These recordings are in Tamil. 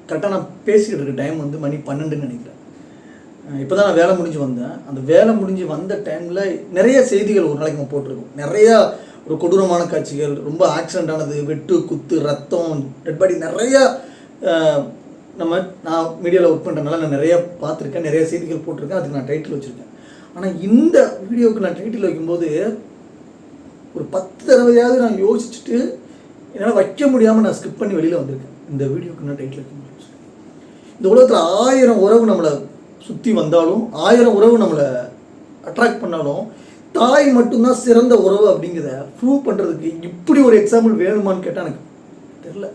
கரெக்டாக நான் பேசிக்கிட்டு இருக்க டைம் வந்து மணி 12ன்னு நினைக்கிறேன். இப்போ தான் நான் வேலை முடிஞ்சு வந்தேன். அந்த வேலை முடிஞ்சு வந்த டைமில் நிறைய செய்திகள் ஒரு நாளைக்கு நம்ம போட்டிருக்கோம். நிறையா ஒரு கொடூரமான காட்சிகள், ரொம்ப ஆக்சிடென்ட் ஆனது, வெட்டு குத்து, ரத்தம், டெட் பாடி நிறையா நான் மீடியாவில் ஒர்க் பண்ணுறதுனால நான் நிறையா பார்த்துருக்கேன், நிறைய செய்திகள் போட்டிருக்கேன். அதுக்கு நான் டைட்டில் வச்சுருக்கேன். ஆனால் இந்த வீடியோவுக்கு நான் டைட்டில் வைக்கும்போது ஒரு 10 தடவையாவது நான் யோசிச்சுட்டு என்னால் வைக்க முடியாமல் நான் ஸ்கிப் பண்ணி வெளியில் வந்திருக்கேன். இந்த வீடியோக்கு நான் டைட்டில் வைக்க முடியும். இந்த உலகத்தில் 1000 உறவு நம்மளை சுற்றி வந்தாலும், 1000 உறவு நம்மளை அட்ராக்ட் பண்ணாலும், தாய் மட்டும்தான் சிறந்த உறவு அப்படிங்கிறத ப்ரூவ் பண்ணுறதுக்கு இப்படி ஒரு எக்ஸாம்பிள் வேணுமான்னு கேட்டால் எனக்கு தெரில.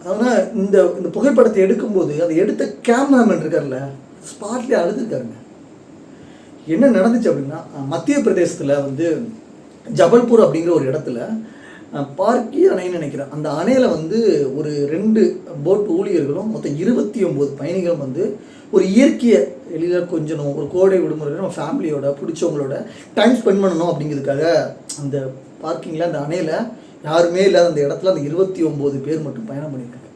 அதாவது இந்த இந்த புகைப்படத்தை எடுக்கும்போது அதை எடுத்த கேமராமேன் இருக்கார்ல, ஸ்பாட்லேயே அழுதுருக்காருங்க. என்ன நடந்துச்சு அப்படின்னா, மத்திய பிரதேசத்தில் வந்து ஜபல்பூர் அப்படிங்கிற ஒரு இடத்துல பார்க்கி அணைன்னு நினைக்கிறேன். அந்த அணையில் வந்து ஒரு 2 போட் ஊழியர்களும் மொத்தம் 29 பயணிகளும் வந்து ஒரு இயற்கையை எளிதாக கொஞ்சணும், ஒரு கோடை விடுமுறை நம்ம ஃபேமிலியோட பிடிச்சவங்களோட டைம் ஸ்பெண்ட் பண்ணணும் அப்படிங்கிறதுக்காக அந்த பார்க்கிங்கில் அந்த அணையில் யாருமே இல்லாத அந்த இடத்துல அந்த 29 பேர் மட்டும் பயணம் பண்ணியிருக்காங்க.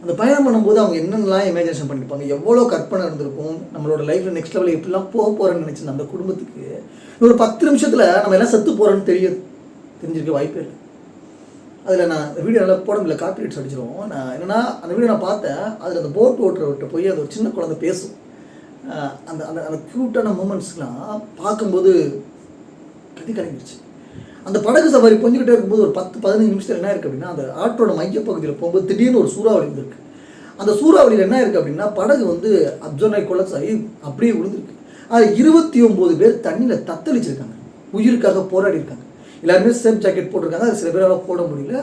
அந்த பயணம் பண்ணும்போது அவங்க என்னென்னலாம் இமேஜினேஷன் பண்ணியிருப்பாங்க, எவ்வளோ கற்பனை இருந்திருக்கும், நம்மளோட லைஃப்பில் நெக்ஸ்ட் லெவலில் எப்படிலாம் போக போகிறேன்னு நினச்சி அந்த குடும்பத்துக்கு ஒரு 10 நிமிஷத்தில் நம்ம எல்லாம் செத்து போகிறோன்னு தெரிஞ்சிருக்க வாய்ப்பே இல்லை. அதில் நான் இந்த வீடியோ நல்லா போட முடியல, காப்பிரைட்ஸ் அடிச்சிடும். நான் என்னென்னா அந்த வீடியோ நான் பார்த்தேன். அதில் அந்த போட் ஓட்டுறவர்கிட்ட போய் அது ஒரு சின்ன குழந்தை பேசும். அந்த அந்த அந்த க்யூட்டான மூமெண்ட்ஸ்லாம் பார்க்கும்போது கதி கலங்கிடுச்சு. அந்த படகு சவாரி கொஞ்சிக்கிட்டே இருக்கும்போது ஒரு 10-15 நிமிஷத்தில் என்ன இருக்குது அப்படின்னா, அந்த ஆற்றோட மையப்பகுதியில் போகும்போது திடீர்னு ஒரு சூறாவளி இருந்திருக்கு. அந்த சூறாவளியில் என்ன இருக்குது அப்படின்னா, படகு வந்து அப்சர்வ் ஆகி கொலப்ஸ் ஆகி அப்படியே விழுந்திருக்கு. அது 29 பேர் தண்ணியில் தத்தளிச்சிருக்காங்க, உயிருக்காக போராடி இருக்காங்க. எல்லாருமே சேஃப் ஜாக்கெட் போட்டிருக்காங்க, அது சில பேரால் போட முடியல.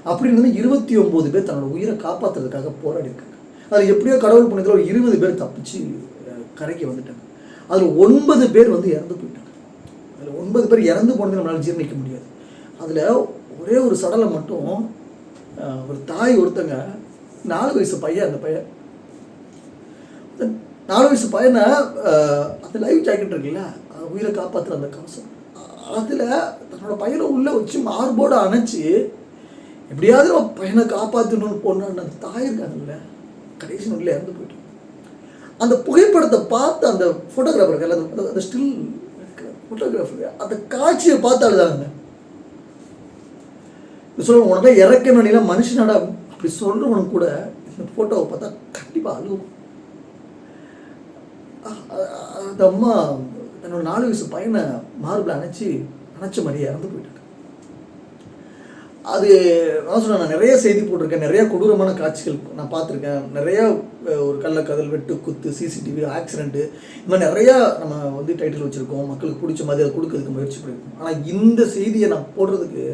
அப்படி இருந்தாலும் 29 பேர் தன்னோட உயிரை காப்பாற்றுறதுக்காக போராடி இருக்காங்க. அதில் எப்படியோ கடவுள் புண்ணியத்தில் ஒரு 20 பேர் தப்பிச்சு கரைக்கு வந்துட்டாங்க. அதில் 9 பேர் வந்து இறந்து போயிட்டாங்க. அதில் 9 பேர் இறந்து போனது நம்மளால் ஜீர்ணிக்க முடியாது. அதில் ஒரே ஒரு சடலை மட்டும் ஒரு தாய் ஒருத்தங்க 4 வயசு பையன், அந்த பையன் 4 வயசு பையனை அந்த லைஃப் ஜாக்கெட் இருக்குல்ல, உயிரை காப்பாற்றுற அந்த கவசம், அதில் தன்னோட பையனை உள்ளே வச்சு மார்போடு அணைச்சி எப்படியாவது பையனை காப்பாற்றணும்னு போனான்னு அந்த தாய் இருக்காங்கல்ல, கடைசி நொடியில் இறந்து போயிட்டு. அந்த புகைப்படத்தை பார்த்து அந்த ஃபோட்டோகிராஃபர்கள், அந்த ஸ்டில் ஃபோட்டோகிராஃபர் அந்த காட்சியை பார்த்து அழுதாங்க. சொல்லுவாங்க, உனக்கு இறக்க வேண்டிய மனுஷனோட அப்படி சொல்கிறவனுக்கு கூட இந்த ஃபோட்டோவை பார்த்தா கண்டிப்பாக அழுவும். அந்த அம்மா தன்னோட 4 வயசு பையனை மார்பில் அணைச்ச மாதிரியே இறந்து போயிட்டாங்க. அது நான் சொன்னேன், நான் நிறைய செய்தி போட்டிருக்கேன், நிறைய கொடூரமான காட்சிகள் நான் பார்த்துருக்கேன். நிறையா ஒரு கள்ளக்காதல், வெட்டு குத்து, சிசிடிவி, ஆக்சிடென்ட்டு, இந்த மாதிரி நிறையா நம்ம வந்து டைட்டில் வச்சுருக்கோம். மக்களுக்கு பிடிச்ச மாதிரி அதை கொடுக்கறதுக்கு முயற்சி பண்ணியிருக்கோம். ஆனால் இந்த செய்தியை நான் போடுறதுக்கு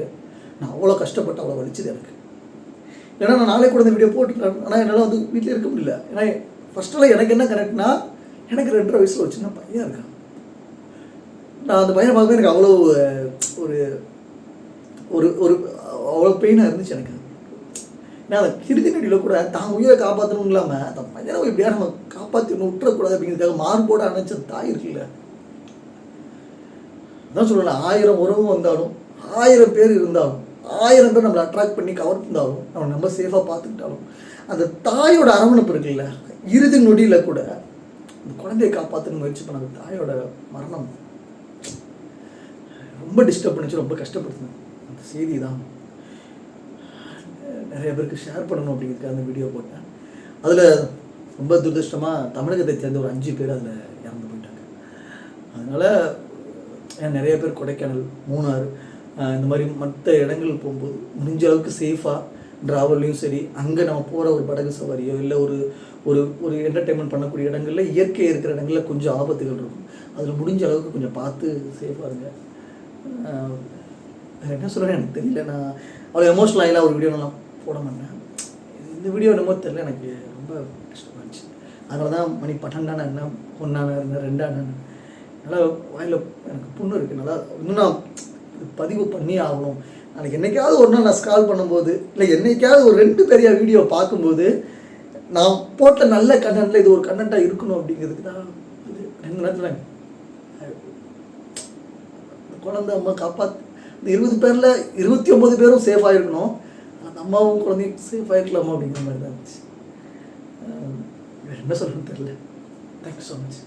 நான் அவ்வளோ கஷ்டப்பட்டு அவ்வளோ வலிச்சது எனக்கு. ஏன்னா நான் நாளை கூட இந்த வீடியோ போட்டுக்கலாம், ஆனால் என்னால் வந்து வீட்டில் இருக்க முடியல. ஏன்னா ஃபஸ்ட்டெல்லாம் எனக்கு என்ன கரெக்ட்னா, எனக்கு 2.5 வயசில் ஒரு சின்ன பையன் இருக்கான். நான் அந்த பையனை பார்க்கும்போது எனக்கு அவ்வளோ ஒரு ஒரு ஒரு அவ்வளோ பெயினாக இருந்துச்சு எனக்கு. ஏன்னா அந்த கிருதி நடியில் கூட தான் உயிரை காப்பாற்றணும் இல்லாமல் அந்த பையனை எப்படியா நம்ம காப்பாற்றணும் விட்டுறக்கூடாது அப்படிங்கிறதுக்காக மார்போடு அணைச்ச தாய் இருக்குல்ல. அதான் சொல்லலாம், 1000 உறவு வந்தாலும், 1000 பேர் இருந்தாலும், 1000 பேர் நம்மளை அட்ராக்ட் பண்ணி கவர் பண்ணாலும், நம்ம சேஃபாக பார்த்துக்கிட்டாலும், அந்த தாயோட அரவணைப்பு இருக்குல்ல, இறுதி நொடியில் கூட அந்த குழந்தையை காப்பாற்றணும்னு முயற்சி பண்ண அந்த தாயோட மரணம் ரொம்ப டிஸ்டர்ப் பண்ணிச்சு, ரொம்ப கஷ்டப்படுத்தினேன். அந்த செய்தி தான் நிறைய பேருக்கு ஷேர் பண்ணணும் அப்படிங்கிறதுக்காக அந்த வீடியோ போட்டேன். அதில் ரொம்ப துரதிருஷ்டமாக தமிழகத்தை சேர்ந்த ஒரு 5 பேர் அதில் இறந்து போயிட்டாங்க. அதனால் நிறைய பேர் கொடைக்கானல், மூணார், இந்த மாதிரி மற்ற இடங்கள் போகும்போது முடிஞ்ச அளவுக்கு சேஃபாக ட்ராவல்லையும் சரி, அங்கே நம்ம போகிற ஒரு படகு சவாரியோ இல்லை ஒரு ஒரு ஒரு என்டர்டெயின்மெண்ட் பண்ணக்கூடிய இடங்களில், இயற்கை இருக்கிற இடங்களில் கொஞ்சம் ஆபத்துகள் இருக்கும். அதில் முடிஞ்ச அளவுக்கு கொஞ்சம் பார்த்து சேஃபாக இருங்க. என்ன சொல்கிறேன் எனக்கு தெரியல, நான் அவ்வளோ எமோஷனல் ஆகிலாம் ஒரு வீடியோ நான் போட மாட்டேன். இந்த வீடியோ என்னமோ தெரியல, எனக்கு ரொம்ப கஷ்டமாகிடுச்சு. அதனால தான் மணி 12 என்ன 1 இருந்தேன் 2 நல்லா வாயில் எனக்கு புண்ணு இருக்குது. நல்லா இன்னும் நான் பதிவு பண்ணி ஆகணும். நாளைக்கு என்றைக்காவது ஒரு நாள் நான் ஸ்கால் பண்ணும்போது, இல்லை என்றைக்காவது ஒரு 2 பெரிய வீடியோ பார்க்கும்போது, நான் போட்ட நல்ல கண்டென்ட்டில் இது ஒரு கண்டென்ட்டாக இருக்கணும் அப்படிங்கிறதுக்கு தான் இது 2 நேரத்தில் குழந்தை அம்மா காப்பாற்று. இந்த 20 பேரில் 29 பேரும் சேஃபாக இருக்கணும். அந்த அம்மாவும் குழந்தையும் சேஃபாக இருக்கலாமா அப்படிங்கிற மாதிரி தான் இருந்துச்சு. வேறு என்ன சொல்லணும்னு தெரியல. Thank you so much.